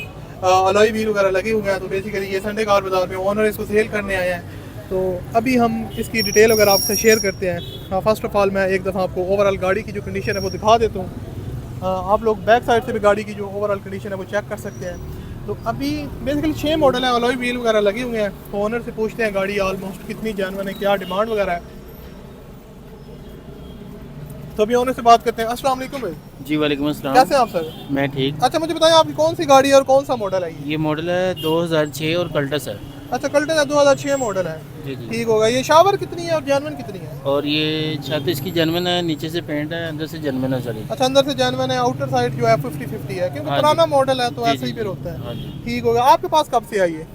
[SPEAKER 2] अलॉय व्हील वगैरह लगे हुए हैं। तो बेसिकली ये संडे कार बाजार में ओनर इसको सेल करने आए हैं। तो अभी हम इसकी डिटेल वगैरह आपसे शेयर करते हैं। फर्स्ट ऑफ ऑल मैं एक दफ़ा आपको ओवरऑल गाड़ी की जो कंडीशन है वो दिखा देता हूँ। आप लोग बैक साइड से भी गाड़ी की जो ओवरऑल कंडीशन है वो चेक कर सकते हैं। तो अभी बेसिकली 6 मॉडल है, अलॉय व्हील वगैरह लगे हुए हैं। तो ओनर से पूछते हैं गाड़ी ऑलमोस्ट कितनी जेन्युइन है, क्या डिमांड वगैरह है। तो अभी ओनर से बात करते हैं। अस्सलाम वालेकुम भाई।
[SPEAKER 8] जी वालेकुम अस्सलाम।
[SPEAKER 2] कैसे हैं आप सर?
[SPEAKER 8] मैं ठीक।
[SPEAKER 2] अच्छा मुझे बताएं आपकी कौन सी गाड़ी है और कौन सा मॉडल है ये?
[SPEAKER 8] ये मॉडल है 2006 और कल्टस है।
[SPEAKER 2] अच्छा कल्टस है, 2006 मॉडल है।
[SPEAKER 8] जी जी।
[SPEAKER 2] ठीक होगा। ये शावर कितनी है और जेन्युइन कितनी है?
[SPEAKER 8] और ये छत इसकी जेन्युइन है, नीचे से पेंट है, अंदर से जेन्युइन है सारी।
[SPEAKER 2] अच्छा अंदर से जेन्युइन है, आउटर साइड जो है 50-50 है, क्योंकि
[SPEAKER 8] हाँ जी।
[SPEAKER 2] पुराना मॉडल है तो
[SPEAKER 8] जी,
[SPEAKER 2] ऐसे ही
[SPEAKER 8] जी,
[SPEAKER 2] फिर
[SPEAKER 8] जी।
[SPEAKER 2] होता है।
[SPEAKER 8] हाँ जी।
[SPEAKER 2] ठीक होगा। आपके पास कब से आई है?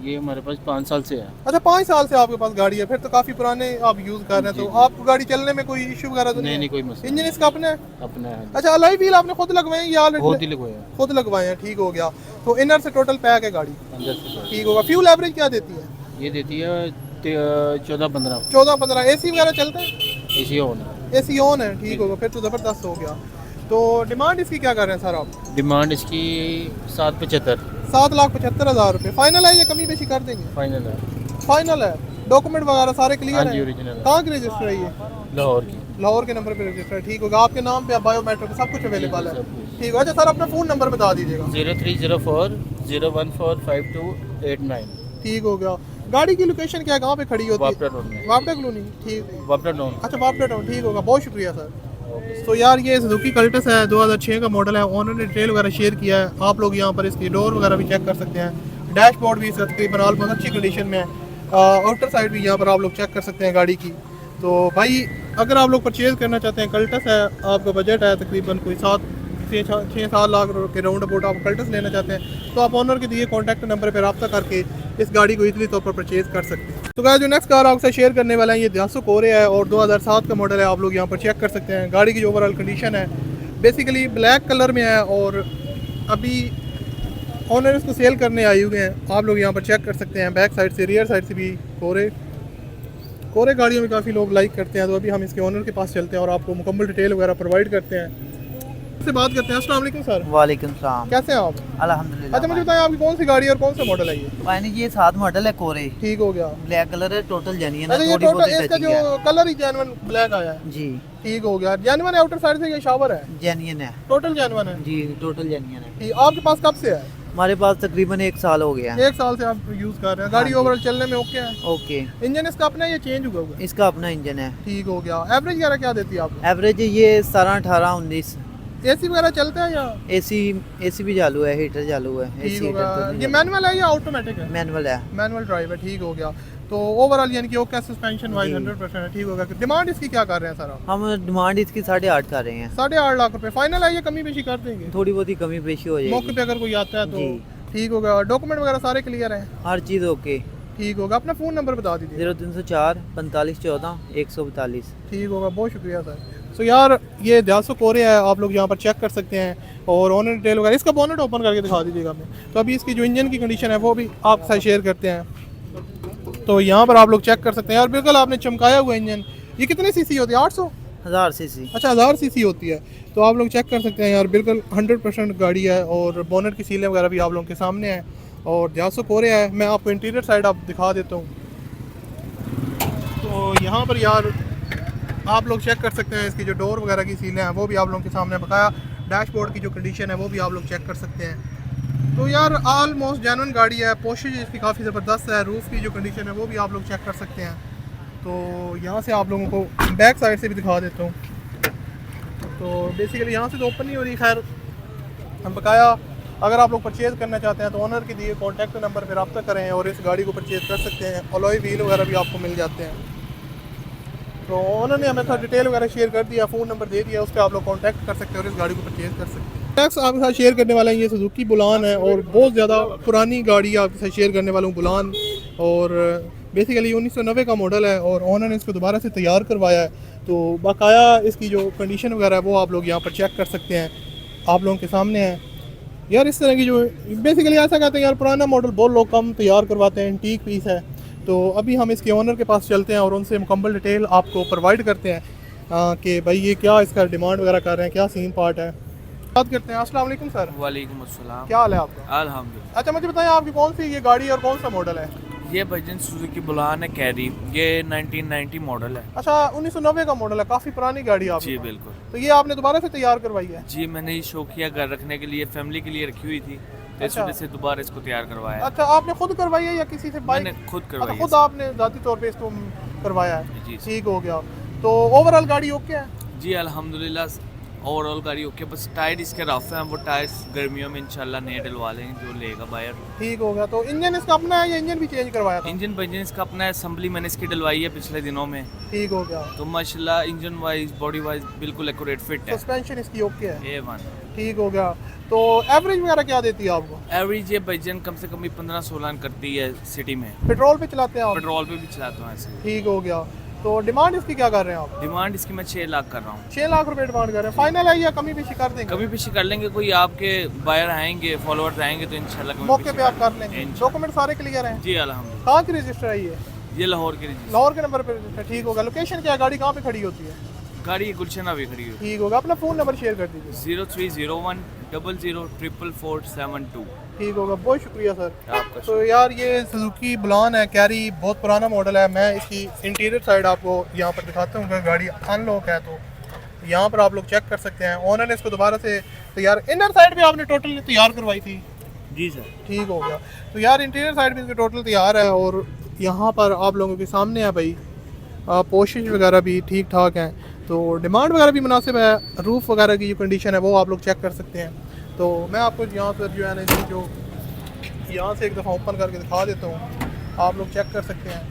[SPEAKER 8] ये हमारे पास 5 साल से है।
[SPEAKER 2] अच्छा 5 साल से आपके पास गाड़ी है, फिर तो काफी पुराने आप यूज कर रहे हैं।
[SPEAKER 8] जी,
[SPEAKER 2] तो
[SPEAKER 8] जी।
[SPEAKER 2] आपको गाड़ी चलने में कोई इशू वगैरह तो
[SPEAKER 8] नहीं
[SPEAKER 2] नहीं
[SPEAKER 8] नहीं
[SPEAKER 2] है?
[SPEAKER 8] कोई मसला
[SPEAKER 2] इंजन इसका अपना है?
[SPEAKER 8] अपना है।
[SPEAKER 2] अच्छा अलॉय व्हील आपने खुद लगवाए हैं या
[SPEAKER 8] बहुत
[SPEAKER 2] ऑलरेडी
[SPEAKER 8] ही लगवाया है,
[SPEAKER 2] खुद लगवाए हैं? ठीक हो गया। तो इनर से टोटल पैक है गाड़ी।
[SPEAKER 8] अंदर से।
[SPEAKER 2] ठीक होगा। फ्यूल एवरेज क्या देती है?
[SPEAKER 8] ये देती है 14-15
[SPEAKER 2] 14-15। एसी वगैरह चलते हैं?
[SPEAKER 8] एसी ऑन है।
[SPEAKER 2] एसी ऑन है। ठीक होगा, फिर तो ज़बरदस्त हो गया। तो डिमांड इसकी क्या कर रहे हैं सर आप?
[SPEAKER 8] डिमांड इसकी 775
[SPEAKER 2] 7,75,000 रुपये। फाइनल है या कमी बेशी कर देंगे?
[SPEAKER 8] फाइनल है।
[SPEAKER 2] फाइनल है। डॉक्यूमेंट वगैरह सारे
[SPEAKER 8] हाँ
[SPEAKER 2] क्लियर
[SPEAKER 8] जी
[SPEAKER 2] हैं?
[SPEAKER 8] ओरिजिनल है,
[SPEAKER 2] कहाँ की रजिस्टर है ये?
[SPEAKER 8] लाहौर की।
[SPEAKER 2] लाहौर के नंबर पे रजिस्टर है। ठीक होगा। आपके नाम पे बायोमेट्रिक सब कुछ अवेलेबल है।
[SPEAKER 8] सब कुछ।
[SPEAKER 2] ठीक है। अच्छा सर अपना फ़ोन नंबर बता दीजिएगा।
[SPEAKER 8] 0304 0145289
[SPEAKER 2] ठीक हो गया। गाड़ी की लोकेशन क्या है, कहाँ पे खड़ी होती
[SPEAKER 8] वापरा
[SPEAKER 2] है?
[SPEAKER 8] रोड में।
[SPEAKER 2] वापडा कॉलोनी। ठीक।
[SPEAKER 8] वापरा टाउन।
[SPEAKER 2] अच्छा वापडा टाउन। ठीक होगा, बहुत शुक्रिया सर। तो यार ये सुजुकी कल्टस है, 2006 का मॉडल है। ओनर ने डिटेल वगैरह शेयर किया है। आप लोग यहाँ पर इसकी डोर वगैरह भी चेक कर सकते हैं। डैशबोर्ड भी इसका तकरीबन ऑलमोस्ट अच्छी कंडीशन में है। आउटर साइड भी यहाँ पर आप लोग चेक कर सकते हैं गाड़ी की। तो भाई अगर आप लोग परचेज़ करना चाहते हैं, कल्टस है, आपका बजट है तकरीबन कोई 7 लाख के राउंड अबाउट आप कल्टस लेना चाहते हैं, तो आप ओनर के दिए कॉन्टैक्ट नंबर पर रब्ता करके इस गाड़ी को इजीली तौर पर परचेज़ कर सकते हैं। तो गाइस जो नेक्स्ट कार आपसे शेयर करने वाला है ये 200 कोरे है और 2007 का मॉडल है। आप लोग यहाँ पर चेक कर सकते हैं। गाड़ी की जो ओवरऑल कंडीशन है बेसिकली ब्लैक कलर में है और अभी ओनर इसको सेल करने आए हुए हैं। आप लोग यहाँ पर चेक कर सकते हैं। बैक साइड से रियर साइड से भी कोरे गाड़ियों में काफ़ी लोग लाइक करते हैं। तो अभी हम इसके ओनर के पास चलते हैं और आपको मुकम्मल डिटेल वगैरह प्रोवाइड करते हैं। से बात करते हैं। अस्सलाम वालेकुम सर।
[SPEAKER 9] वालेकुम सलाम।
[SPEAKER 2] कैसे हैं आप?
[SPEAKER 9] अल्हम्दुलिल्लाह।
[SPEAKER 2] अच्छा मुझे बताएं आपकी कौन सी गाड़ी है और कौन सा मॉडल है ये?
[SPEAKER 9] यानी ये 7 मॉडल है कोरे।
[SPEAKER 2] ठीक हो गया।
[SPEAKER 9] ब्लैक कलर है, टोटल जेन्युइन
[SPEAKER 2] अच्छा
[SPEAKER 9] है,
[SPEAKER 2] ये
[SPEAKER 9] थोड़ी बहुत
[SPEAKER 2] टोटल इसका
[SPEAKER 9] टचिंग
[SPEAKER 2] जो
[SPEAKER 9] है।
[SPEAKER 2] कलर ही जेन्युइन ब्लैक आया है।
[SPEAKER 9] जी
[SPEAKER 2] ठीक हो गया। जेन्युइन है आउटर साइड से, ये शावर है?
[SPEAKER 9] जेन्युइन है।
[SPEAKER 2] टोटल जेन्युइन है।
[SPEAKER 9] जी टोटल जेन्युइन है।
[SPEAKER 2] ठीक। आपके पास कब से है?
[SPEAKER 9] हमारे पास तकरीबन 1 साल हो गया।
[SPEAKER 2] 1 साल से आप यूज़ कर रहे हैं। गाड़ी
[SPEAKER 9] हाँ जी।
[SPEAKER 2] ओवरऑल चलने में ओके है?
[SPEAKER 9] ओके।
[SPEAKER 2] इंजन इसका अपना है या चेंज हुआ हुआ है?
[SPEAKER 9] इसका अपना इंजन है।
[SPEAKER 2] ठीक हो गया। एवरेज वगैरह क्या देती है आपको?
[SPEAKER 9] एवरेज ये 17, 18, 19।
[SPEAKER 2] एसी वगैरह चलता है या?
[SPEAKER 9] एसी भी चालू है, हीटर चालू है।
[SPEAKER 2] ठीक हो गया। ये मैनुअल है या ऑटोमेटिक है?
[SPEAKER 9] मैनुअल है।
[SPEAKER 2] मैनुअल ड्राइव है। ठीक हो गया। तो ओवरऑल यानी कि ओके सस्पेंशन वाइज 100% है। ठीक होगा। डिमांड इसकी क्या कर रहे हैं सर आप?
[SPEAKER 9] हम डिमांड इसकी 8.5 कर रहे हैं।
[SPEAKER 2] 8.5 लाख रुपए फाइनल है या कमी बेशी कर देंगे?
[SPEAKER 9] थोड़ी बहुत ही कमी पेशी हो
[SPEAKER 2] मौके
[SPEAKER 9] जाएगी।
[SPEAKER 2] पे अगर कोई आता है तो
[SPEAKER 9] जी।
[SPEAKER 2] ठीक होगा। डॉक्यूमेंट वगैरह सारे क्लियर हैं?
[SPEAKER 9] हर चीज़ ओके।
[SPEAKER 2] ठीक होगा, अपना फ़ोन नंबर बता दीजिए।
[SPEAKER 9] 0304 45 14 142।
[SPEAKER 2] ठीक होगा, बहुत शुक्रिया सर। सो यार ये जासो कोरे है, आप लोग यहाँ पर चेक कर सकते हैं और ऑनर डिटेल वगैरह। इसका बोनेट ओपन करके दिखा दीजिएगा हमें। तो अभी इसकी जो इंजन की कंडीशन है वो भी आपके साथ शेयर करते हैं। तो यहाँ पर आप लोग चेक कर सकते हैं यार, बिल्कुल आपने चमकाया हुआ इंजन। ये कितने सीसी होती है? 800?
[SPEAKER 9] 1000 सीसी।
[SPEAKER 2] अच्छा, 1000 सीसी होती है। तो आप लोग चेक कर सकते हैं यार, बिल्कुल 100% गाड़ी है और बोनेट की सीलें वगैरह भी आप लोगों के सामने है और जासो कोरे है। मैं आपको इंटीरियर साइड आप दिखा देता हूँ। तो यहाँ पर यार आप लोग चेक कर सकते हैं, इसकी जो डोर वगैरह की सीलें हैं वो भी आप लोगों के सामने बकाया। डैशबोर्ड की जो कंडीशन है वो भी आप लोग चेक कर सकते हैं। तो यार ऑलमोस्ट जेन्युइन गाड़ी है, पोशिश इसकी काफ़ी ज़बरदस्त है। रूफ़ की जो कंडीशन है वो भी आप लोग चेक कर सकते हैं। तो यहाँ से आप लोगों को बैक साइड से भी दिखा देता हूँ। तो बेसिकली यहाँ से तो ओपन नहीं हो रही। खैर हम बकाया अगर आप लोग परचेज़ करना चाहते हैं तो ओनर के दिए कॉन्टैक्ट नंबर पर रब्ता करें और इस गाड़ी को परचेज़ कर सकते हैं। अलॉय व्हील वगैरह भी आपको मिल जाते हैं। तो उन्होंने हमें थोड़ा डिटेल वगैरह शेयर कर दिया, फ़ोन नंबर दे दिया, उस पर आप लोग कांटेक्ट कर सकते हैं और इस गाड़ी को परचेज़ कर सकते हैं। नेक्स्ट आपके साथ शेयर करने वाला है ये सुजुकी बुलान है और बहुत ज़्यादा पुरानी गाड़ी है। आपके साथ शेयर करने वाला हूँ बुलान, और बेसिकली 1990 का मॉडल है और ओनर ने इसको दोबारा से तैयार करवाया है। तो बाकाया इसकी जो कंडीशन वगैरह है वो आप लोग यहाँ पर चेक कर सकते हैं, आप लोगों के सामने है। यार इस तरह की जो बेसिकली ऐसा कहते हैं यार, पुराना मॉडल बहुत लोग कम तैयार करवाते हैं, एंटीक पीस है। तो अभी हम इसके ओनर के पास चलते हैं और उनसे मुकम्मल डिटेल आपको प्रोवाइड करते हैं कि भाई ये क्या इसका डिमांड वगैरह कर रहे हैं, क्या सीन पार्ट है, बात करते हैं। अस्सलाम वालेकुम सर।
[SPEAKER 3] वालेकुम अस्सलाम।
[SPEAKER 2] क्या हाल है आपका?
[SPEAKER 3] अल्हम्दुलिल्लाह।
[SPEAKER 2] अच्छा मुझे बताएं आपकी कौन सी ये गाड़ी और कौन सा मॉडल है?
[SPEAKER 3] ये भजन सुजुकी बुलान है कैरी, ये 1990 मॉडल है।
[SPEAKER 2] अच्छा 1990 का मॉडल है, काफ़ी पुरानी गाड़ी है आपकी।
[SPEAKER 3] जी बिल्कुल।
[SPEAKER 2] तो ये आपने दोबारा से तैयार करवाई है?
[SPEAKER 3] जी मैंने ये शौकिया घर रखने के लिए फैमिली के लिए रखी हुई थी, तो इस
[SPEAKER 2] अच्छा।
[SPEAKER 3] वजह से दोबारा इसको तैयार करवाया।
[SPEAKER 2] अच्छा आपने खुद करवाई है या किसी से बाइक?
[SPEAKER 3] मैंने खुद
[SPEAKER 2] अच्छा
[SPEAKER 3] करवाई
[SPEAKER 2] खुद
[SPEAKER 3] है।
[SPEAKER 2] आपने ज़ाती तौर पे इसको करवाया है?
[SPEAKER 3] जी
[SPEAKER 2] ठीक हो गया। तो ओवरऑल गाड़ी ओके है?
[SPEAKER 3] जी अल्हम्दुलिल्लाह ओवरऑल गाड़ी ओके, बस टायर इसके रफ हैं, वो टायर्स गर्मियों में इंशाल्लाह नए डलवा लेंगे जो लेगा बायर।
[SPEAKER 2] ठीक हो गया। तो इंजन इसका अपना है या इंजन भी चेंज करवाया था?
[SPEAKER 3] इंजन पंजन इसका अपना है, असेंबली मैंने इसकी डलवाई है पिछले दिनों में।
[SPEAKER 2] ठीक हो गया।
[SPEAKER 3] तो माशाल्लाह इंजन वाइज बॉडी वाइज बिल्कुल एक्यूरेट फिट है।
[SPEAKER 2] सस्पेंशन इसकी ओके है?
[SPEAKER 3] A1।
[SPEAKER 2] ठीक हो गया। तो एवरेज वगैरह क्या देती है आपको?
[SPEAKER 3] एवरेज ये भजन कम से कम 15-16 करती है सिटी में।
[SPEAKER 2] पेट्रोल पे चलाते हैं आप?
[SPEAKER 3] पेट्रोल पे भी चलाता हूँ ऐसे।
[SPEAKER 2] ठीक हो गया। तो डिमांड इसकी क्या कर रहे हैं आप?
[SPEAKER 3] डिमांड इसकी मैं 6 लाख कर रहा हूँ।
[SPEAKER 2] 6 लाख रुपए डिमांड कर रहे हैं। फाइनल है या कमी पेशी कर देंगे?
[SPEAKER 3] कभी पीछे कर लेंगे, कोई आपके बायर आएंगे, फॉलोअर्स आएंगे तो इंशाल्लाह कभी
[SPEAKER 2] मौके
[SPEAKER 3] पीछे
[SPEAKER 2] पे आप कर लेंगे।
[SPEAKER 3] इंशाल्लाह।
[SPEAKER 2] डॉक्यूमेंट सारे क्लियर हैं?
[SPEAKER 3] जी अल्हम्दुलिल्लाह।
[SPEAKER 2] कहाँ की रजिस्टर है ये?
[SPEAKER 3] ये लाहौर की रजिस्टर।
[SPEAKER 2] लाहौर के नंबर पे रजिस्टर। ठीक होगा। लोकेशन क्या है, गाड़ी कहाँ पे खड़ी होती है?
[SPEAKER 3] गाड़ी गुलशन भी खड़ी हुई।
[SPEAKER 2] ठीक होगा। अपना फ़ोन नंबर शेयर कर दीजिए।
[SPEAKER 3] 0301 00 44472।
[SPEAKER 2] ठीक होगा, बहुत शुक्रिया सर।
[SPEAKER 3] आपका
[SPEAKER 2] तो यार ये सुजुकी बुलान है कैरी, बहुत पुराना मॉडल है। मैं इसकी इंटीरियर साइड आपको यहाँ पर दिखाता हूँ। अगर गाड़ी अनलॉक है तो यहाँ पर आप लोग चेक कर सकते हैं। ओनर ने इसको दोबारा से तैयार, इनर साइड भी आपने टोटल तैयार करवाई थी?
[SPEAKER 3] जी सर।
[SPEAKER 2] ठीक हो गया। तो यार इंटीरियर साइड भी इसकी टोटल तैयार है और यहाँ पर आप लोगों के सामने है भाई, पोशिश वगैरह भी ठीक ठाक हैं। तो डिमांड वगैरह भी मुनासिब है। रूफ़ वगैरह की जो कंडीशन है वो आप लोग चेक कर सकते हैं। तो मैं आपको यहाँ पर जो है ना जो यहाँ से एक दफ़ा ओपन करके दिखा देता हूँ, आप लोग चेक कर सकते हैं।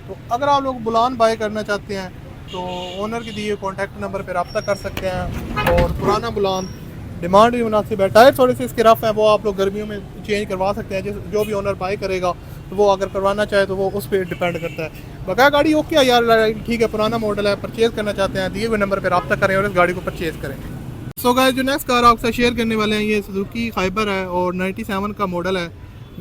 [SPEAKER 2] तो अगर आप लोग बुलान बाय करना चाहते हैं तो ओनर के दिए कॉन्टैक्ट नंबर पर रब्ता कर सकते हैं। और पुराना बुलान डिमांड भी मुनासिब है। टायर थोड़े से इसके रफ हैं, वो आप लोग गर्मियों में चेंज करवा सकते हैं। जो भी ओनर बाय करेगा तो वो अगर करवाना चाहे तो वो उस पर डिपेंड करता है। बकाया गाड़ी ओके है यार, ठीक है, पुराना मॉडल है। परचेज़ करना चाहते हैं दिए हुए नंबर पर रब्ता करें और इस गाड़ी को परचेज़ करें। सो गाइस जो नेक्स्ट कार आपसे शेयर करने वाले हैं ये सुजुकी खाइबर है और 97 का मॉडल है।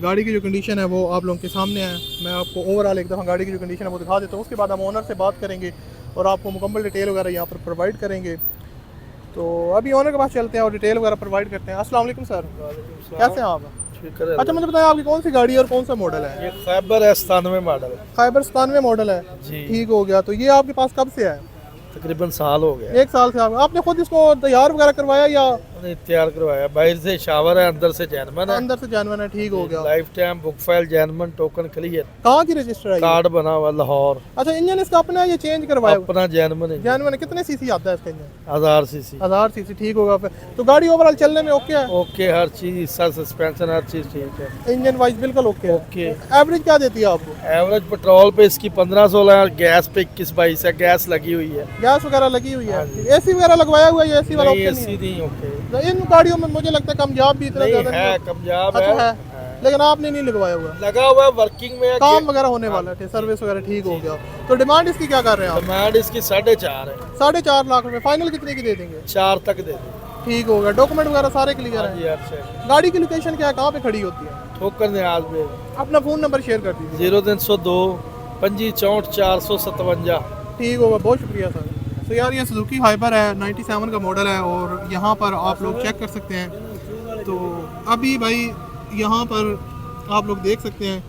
[SPEAKER 2] गाड़ी की जो कंडीशन है वो आप लोगों के सामने है। मैं आपको ओवरऑल एक दफ़ा गाड़ी की जो कंडीशन है वो दिखा देता हूँ, उसके बाद हम ओनर से बात करेंगे और आपको मुकम्मल डिटेल वगैरह यहाँ पर प्रोवाइड करेंगे। तो अभी ओनर के पास चलते हैं और डिटेल वगैरह प्रोवाइड करते हैं। अस्सलाम वालेकुम सर, कैसे हैं आप? अच्छा मुझे बताएं आपकी कौन सी गाड़ी है और कौन सा मॉडल है?
[SPEAKER 10] ये खाइबर है 97 मॉडल।
[SPEAKER 2] खाइबर 97 मॉडल है
[SPEAKER 10] जी।
[SPEAKER 2] ठीक हो गया। तो ये आपके पास कब से है?
[SPEAKER 10] तकरीबन साल हो गया।
[SPEAKER 2] 1 साल से। आपने खुद इसको तैयार वगैरह करवाया या?
[SPEAKER 10] नहीं, तैयार करवाया। बाहर से शावर है, अंदर से जैनमन है।
[SPEAKER 2] अंदर से जानवन है। ठीक हो गया।
[SPEAKER 10] लाइफ टाइम बुक फाइल जैनमन टोकन क्लियर।
[SPEAKER 2] कहाँ की रजिस्टर है?
[SPEAKER 10] कार्ड बना हुआ लाहौर।
[SPEAKER 2] अच्छा इंजन इसका अपना है या चेंज करवाया?
[SPEAKER 10] अपना जैनमन है।
[SPEAKER 2] जानवन है। कितने सीसी आता है इसका इंजन?
[SPEAKER 10] 1000 सीसी।
[SPEAKER 2] 1000 सीसी। ठीक होगा। फिर तो गाड़ी ओवरऑल चलने में ओके है?
[SPEAKER 10] ओके, हर चीज, हिस्सा सस्पेंशन हर चीज ठीक है।
[SPEAKER 2] इंजन वाइज बिल्कुल ओके है।
[SPEAKER 10] ओके।
[SPEAKER 2] एवरेज क्या देती है आपको?
[SPEAKER 10] एवरेज पेट्रोल पे इसकी 15-16, गैस पे 21-22 है। गैस लगी हुई है।
[SPEAKER 2] गैस वगैरह लगी हुई है।
[SPEAKER 10] हाँ जी।
[SPEAKER 2] एसी वगैरह लगवाया हुआ है? एसी वाला
[SPEAKER 10] नहीं,
[SPEAKER 2] ऑप्शन
[SPEAKER 10] एसी नहीं। ओके,
[SPEAKER 2] नहीं है। इन गाड़ियों में मुझे लगता है कामयाब भी इतना
[SPEAKER 10] नहीं
[SPEAKER 2] ज्यादा
[SPEAKER 10] है,
[SPEAKER 2] नहीं
[SPEAKER 10] कामयाब
[SPEAKER 2] अच्छा
[SPEAKER 10] है।
[SPEAKER 2] है। लेकिन आपने नहीं लगवाया हुआ।
[SPEAKER 10] लगा हुआ है, वर्किंग में है।
[SPEAKER 2] काम वगैरह होने वाला है, सर्विस वगैरह ठीक हो गया। तो डिमांड इसकी क्या कर रहे हैं आप?
[SPEAKER 10] डिमांड इसकी 4.5 है।
[SPEAKER 2] 4.5 लाख रुपए। फाइनल कितने की दे देंगे?
[SPEAKER 10] 4 तक दे दें।
[SPEAKER 2] ठीक हो गया। डॉक्यूमेंट वगैरह सारे क्लियर
[SPEAKER 10] हाँ
[SPEAKER 2] हैं?
[SPEAKER 10] जी, अच्छा।
[SPEAKER 2] गाड़ी की लोकेशन क्या है, कहाँ पे खड़ी होती है?
[SPEAKER 10] ठोकर न्याज में।
[SPEAKER 2] अपना फ़ोन नंबर शेयर कर दीजिए।
[SPEAKER 10] 0302 25 64 457।
[SPEAKER 2] ठीक होगा, बहुत शुक्रिया सर। तो यार ये सुजुकी हाइपर है, 97 का मॉडल है और यहाँ पर आप लोग चेक कर सकते हैं। तो अभी भाई यहाँ पर आप लोग देख सकते हैं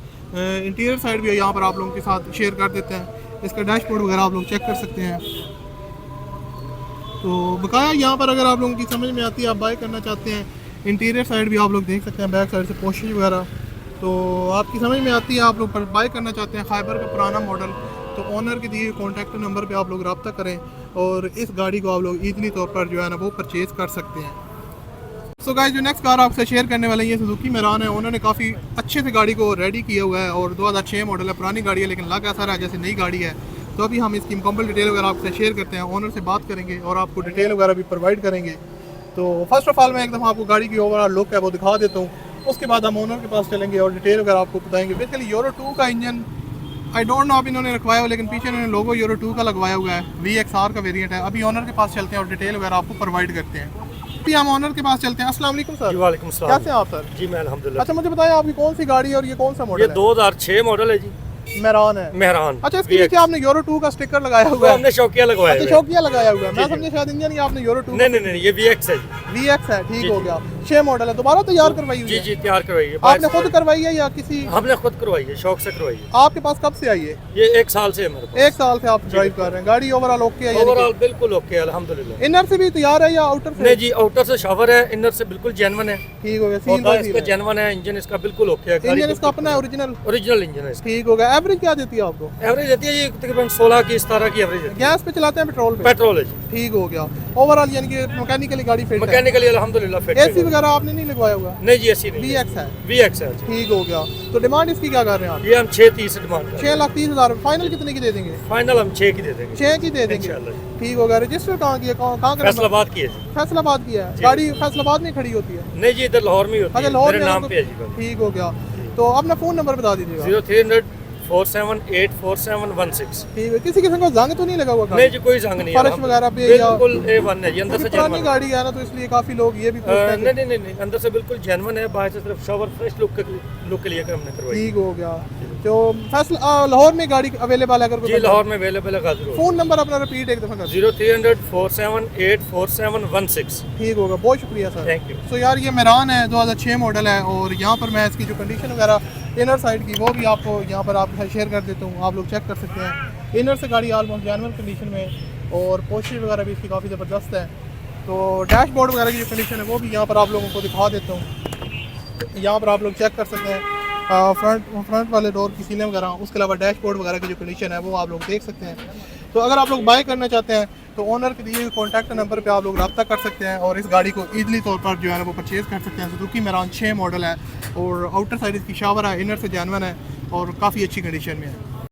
[SPEAKER 2] इंटीरियर साइड भी यहाँ पर आप लोगों के साथ शेयर कर देते हैं। इसका डैशबोर्ड वगैरह आप लोग चेक कर सकते हैं। तो बकाया यहाँ पर अगर आप लोगों की समझ में आती है, आप बाय करना चाहते हैं, इंटीरियर साइड भी आप लोग देख सकते हैं, बैक साइड से पोस्टेज वगैरह, तो आपकी समझ में आती है, आप लोग बाय करना चाहते हैं हाइबर का पुराना मॉडल, तो ओनर के दिए कॉन्टैक्ट नंबर पे आप लोग रब्ता करें और इस गाड़ी को आप लोग ईज़िली तौर पर जो है ना वो परचेज़ कर सकते हैं। सो गाइस, जो नेक्स्ट कार आपसे शेयर करने वाले हैं ये सुजुकी मेरान है। उन्होंने काफ़ी अच्छे से गाड़ी को रेडी किया हुआ है और 2006 मॉडल है, पुरानी गाड़ी है लेकिन लग ऐसा रहा है जैसे नई गाड़ी है। तो अभी हम इसकी मुकम्मल डिटेल वगैरह आपसे शेयर करते हैं, ओनर से बात करेंगे और आपको डिटेल वगैरह भी प्रोवाइड करेंगे। तो फर्स्ट ऑफ ऑल मैं एकदम आपको गाड़ी की ओवरऑल लुक है वो दिखा देता हूँ, उसके बाद हम ओनर के पास चलेंगे और डिटेल वगैरह आपको बताएंगे। बेसिकली यूरो 2 का इंजन आई डोंट नो अब इन्होंने रखवाया हो, लेकिन पीछे इन्होंने लोगो यूरो 2 का लगवाया हुआ है, VXR का वेरिएंट है। अभी ओनर के पास चलते हैं और डिटेल वगैरह आपको प्रोवाइड करते हैं। अभी हम ओनर के पास चलते हैं। अस्सलाम वालेकुम सर।
[SPEAKER 11] वालेकुम सलाम।
[SPEAKER 2] कैसे हैं आप सर?
[SPEAKER 11] जी मैं अल्हम्दुलिल्लाह।
[SPEAKER 2] अच्छा मुझे बताएं आपकी कौन सी गाड़ी है और ये कौन सा मॉडल
[SPEAKER 11] ये
[SPEAKER 2] है?
[SPEAKER 11] 2006 मॉडल है जी,
[SPEAKER 2] मेहरान है।
[SPEAKER 11] मेहरान।
[SPEAKER 2] अच्छा, इसके नीचे आपने यूरो 2 का स्टिकर लगाया हुआ
[SPEAKER 11] वो
[SPEAKER 2] है?
[SPEAKER 11] हमने शौकिया लगवाया
[SPEAKER 2] अच्छा,
[SPEAKER 11] है।
[SPEAKER 2] शौकिया लगाया हुआ है। मैं
[SPEAKER 11] जी,
[SPEAKER 2] समझे शायद इंजन ही आपने यूरो 2।
[SPEAKER 11] नहीं नहीं नहीं, ये VX है जी।
[SPEAKER 2] VX है, ठीक
[SPEAKER 11] जी,
[SPEAKER 2] हो
[SPEAKER 11] जी।
[SPEAKER 2] गया। 6 मॉडल है, दोबारा तैयार करवाई हुई
[SPEAKER 11] जी
[SPEAKER 2] है?
[SPEAKER 11] जी तैयार करवाई है।
[SPEAKER 2] आपने खुद करवाई है या किसी?
[SPEAKER 11] हमने खुद करवाई है, शौक से करवाई है।
[SPEAKER 2] आपके पास कब से आई है?
[SPEAKER 11] ये 1 साल से है मेरे पास।
[SPEAKER 2] 1 साल से आप ड्राइव कर रहे हैं। गाड़ी ओवरऑल ओके है?
[SPEAKER 11] ओवरऑल बिल्कुल ओके है अल्हम्दुलिल्लाह।
[SPEAKER 2] इनर से भी तैयार है या आउटर से?
[SPEAKER 11] नहीं जी, आउटर से शावर है, इनर से बिल्कुल जेन्युइन है।
[SPEAKER 2] ठीक हो गया। सील
[SPEAKER 11] पौधा इसका जेन्युइन है, इंजन इसका बिल्कुल ओके है।
[SPEAKER 2] इंजन इसका अपना है, ओरिजिनल?
[SPEAKER 11] ओरिजिनल इंजन है इसका।
[SPEAKER 2] ठीक हो गया। एवरेज क्या देती है आपको?
[SPEAKER 11] एवरेज देती है जी तकरीबन 16 की, 17 की एवरेज देती है।
[SPEAKER 2] गैस पे चलाते हैं पेट्रोल पे?
[SPEAKER 11] पेट्रोल है जी।
[SPEAKER 2] ठीक हो गया। ओवरऑल यानी कि मैकेनिकली गाड़ी फिट है?
[SPEAKER 11] मैकेनिकली अल्हम्दुलिल्लाह फिट है।
[SPEAKER 2] एसी वगैरह आपने नहीं लगवाया हुआ?
[SPEAKER 11] नहीं जी, एसी नहीं।
[SPEAKER 2] VX है?
[SPEAKER 11] VX है जी।
[SPEAKER 2] ठीक हो गया। तो डिमांड इसकी क्या कर रहे हैं आप?
[SPEAKER 11] ये हम 6.30 डिमांड कर
[SPEAKER 2] 6,30,000। फाइनल कितने की दे देंगे?
[SPEAKER 11] फाइनल हम 6 की दे देंगे।
[SPEAKER 2] 6 की दे देंगे?
[SPEAKER 11] इंशाल्लाह।
[SPEAKER 2] ठीक हो गया। रजिस्टर कहाँ की है? कहाँ का?
[SPEAKER 11] फैसलाबाद की है जी।
[SPEAKER 2] फैसलाबाद की है। गाड़ी फैसलाबाद में खड़ी होती है?
[SPEAKER 11] नहीं जी, इधर लाहौर में ही होती
[SPEAKER 2] अच्छा,
[SPEAKER 11] है।
[SPEAKER 2] लाहौर
[SPEAKER 11] मेरे
[SPEAKER 2] में
[SPEAKER 11] नाम
[SPEAKER 2] आपको-
[SPEAKER 11] पे है जी गाड़ी।
[SPEAKER 2] ठीक हो गया। तो अपना फ़ोन नंबर बता दीजिएगा।
[SPEAKER 11] 0300 478471
[SPEAKER 2] ठीक है। किसी किस्म का जंग तो नहीं लगा हुआ?
[SPEAKER 11] नहीं जी, कोई जंग नहीं है।
[SPEAKER 2] फर्श वगैरह पे या
[SPEAKER 11] बिल्कुल A1 है जी, अंदर से
[SPEAKER 2] पुरानी
[SPEAKER 11] जेन्युइन।
[SPEAKER 2] गाड़ी है ना, तो इसलिए काफ़ी लोग ये भी पूछते हैं
[SPEAKER 11] नहीं नहीं नहीं, अंदर से बिल्कुल जेन्युइन है। बाहर से सिर्फ शावर फ्रेश लुक के लिए हमने करवाई।
[SPEAKER 2] ठीक हो गया। तो फैसला लाहौर में गाड़ी अवेलेबल है अगर कोई
[SPEAKER 11] जी, लाहौर में अवेलेबल है गाजर।
[SPEAKER 2] फ़ोन नंबर अपना रिपीट एक दफ़ा कर
[SPEAKER 11] 0300 478471
[SPEAKER 2] ठीक होगा। बहुत शुक्रिया सर।
[SPEAKER 11] Thank you.
[SPEAKER 2] तो यार ये मेरान है, 2006 मॉडल है और यहाँ पर मैं इसकी जो कंडीशन वगैरह इनर साइड की वो भी आपको यहाँ पर आपके साथ शेयर कर देता हूँ, आप लोग चेक कर सकते हैं। इनर से गाड़ी ऑलमोस्ट जेन्युइन कंडीशन में और पोस्टर वगैरह भी इसकी काफ़ी ज़बरदस्त है। तो डैशबोर्ड वगैरह की जो कंडीशन है वो भी यहाँ पर आप लोगों को दिखा देता हूँ। यहाँ पर आप लोग चेक कर सकते हैं फ्रंट वाले डोर की सीलें वगैरह, उसके अलावा डैशबोर्ड वगैरह की जो कंडीशन है वो आप लोग देख सकते हैं। तो अगर आप लोग बाय करना चाहते हैं तो ओनर के दिए कॉन्टैक्ट नंबर पे आप लोग रब्ता कर सकते हैं और इस गाड़ी को ईज़िली तौर पर जो है ना वो परचेज़ कर सकते हैं। सुजुकी मेरान 6 मॉडल है और आउटर साइड इसकी शावर है, इनर से जेन्युइन है और काफ़ी अच्छी कंडीशन में है।